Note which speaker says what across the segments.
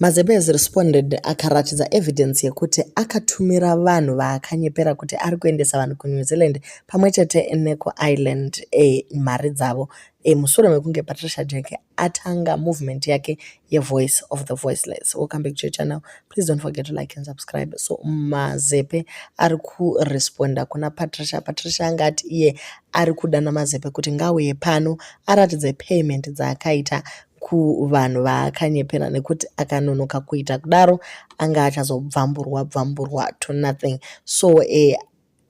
Speaker 1: Mazebe has responded akaratidza evidence yekuti akatumira vanhu vaakanyepera kuti ari kuendesa vanhu kuNew Zealand pamwe chete nekuIreland mari dzavo mushure mekunge Patricia Jack atanga movement yake yeVoice of the Voiceless. Welcome back to your channel. Please don't forget to like and subscribe. So Mazepe ari kuresponda kuna Patricia. Patricia angati iye ari kudana Mazepe kuti ngauye pano aratidze payment dzaakaita kuvanhu vaakanyepera nekuti akanonoka kuita kudaro anga achazobvamburwa to nothing. So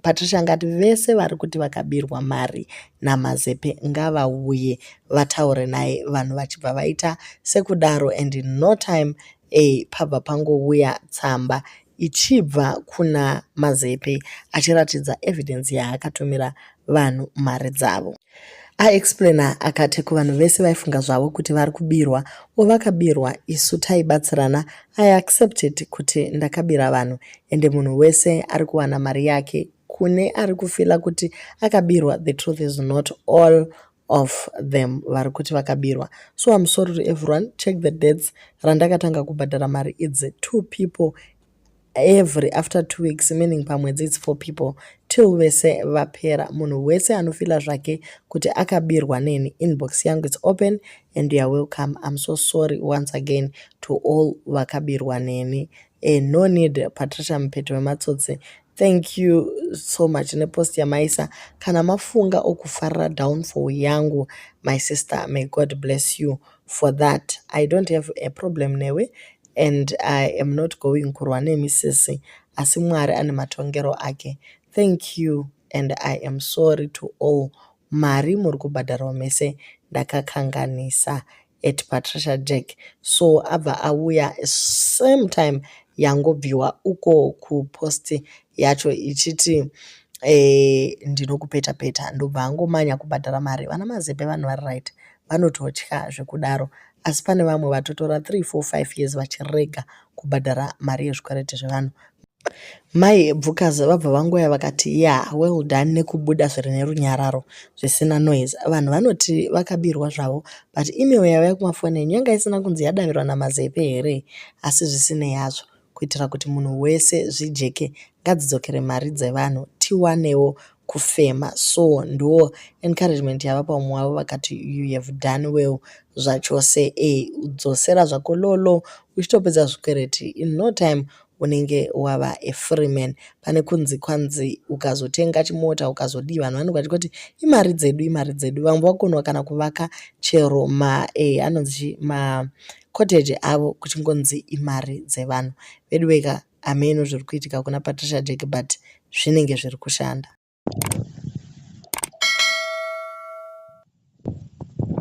Speaker 1: Patricia angati vese vari kuti vakabirwa mari naMazepe ngavauye vataure naye vanhu vachibva vaita sekudaro, and in no time pabva pangouya tsamba ichibva kuna Mazepe achiratidza evidence yaakatumira vanhu mari dzavo. Aexplaina akati kuvanhu vese vaifunga zvavo kuti vari kubirwa vakabirwa, isu taibatsirana. I accepted kuti ndakabira vanhu ende munhu wese ari kuwana mari yake. Kune ari kufila kuti akabirwa, the truth is not all of them vari kuti vakabirwa. So I'm sorry to everyone. Check the dates. Randakatanga kubhadhara mari, it's 2 people every after 2 weeks, meaning pamwedzi it's 4 people till vese vapera. Munhu wese anofila zvake kuti akabirwa neni, inbox yangu it's open and you are welcome. I'm so sorry once again to all vakabirwa neni. No need Patricia Mupete wematsotsi. Thank you so much. Nepost yamaisa kana mafunga okufarira downfall yangu, my sister, may God bless you for that. I don't have a problem newe and I am not going kurwa nemisisi, asi Mwari ane matongero ake. Thank you and I am sorry to all. Mari muri kubhadharwa mese ndakakanganisa at Patricia Jack. So abva auya same time yangobviwa uko kuposti yacho ichiti ndinokupeta ndobva angomanya kubhadhara mari. Vana Mazepe vanhu vari right, vanototya zvekudaro, asi pane vamwe vatotora 3, 4, 5 years vachirega kubhadhara mari yezvikwereti zvevanhu. Mai Bvukazi vabva vangoya vakati well done nekubuda zviri nerunyararo zvisina noise. Vanhu vanoti vakabirwa zvavo, but email yavo yakumafoni enyu yanga isina kunzi yadavirwa naMazepe here, asi zvisinei hazvo, kuitira kuti munhu wese zvijeke ngadzidzokere mari dzevanhu tiwanewo kufema. So ndo encouragement yava pamwe wavo vakati you have done well zvachose, udzosera zvako lolo uchitopedza zvikwereti in no time unenge wava a free man. Pane kunzi kwanzi ukazotenga chimota ukazodii, vanhu vanenge vachiti imari dzedu. Vamwe vakonwa kana kuvaka chero anonzi cottage avo kuchingonzi imari dzevanhu. Vedweka ameno zviri kuitika kuna Patricia Jack, but zvinenge zviri kushanda.